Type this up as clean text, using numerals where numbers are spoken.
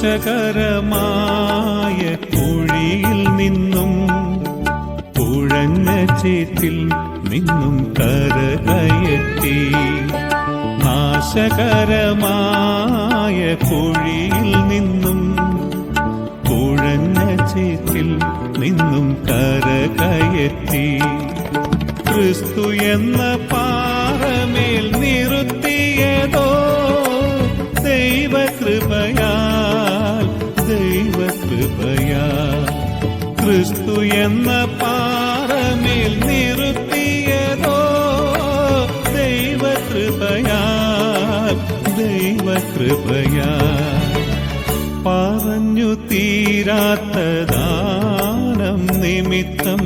നാശകരമായ കുഴിയിൽ നിന്നും കുഴഞ്ഞ ചേറ്റിൽ നിന്നും കരകയറ്റി. നാശകരമായ കുഴിയിൽ നിന്നും കുഴഞ്ഞ ചേറ്റിൽ നിന്നും കരകയറ്റി. ക്രിസ്തു എന്ന പാറമേൽ നിർത്തിയതോ ദൈവകൃപയാൽ, ദൈവകൃപയാൽ. ക്രിസ്തു എന്ന പാറമേൽ നിർത്തിയതോ ദൈവകൃപയാൽ, ദൈവകൃപയാൽ. പറഞ്ഞു തീരാത്ത ദാനം നിമിത്തം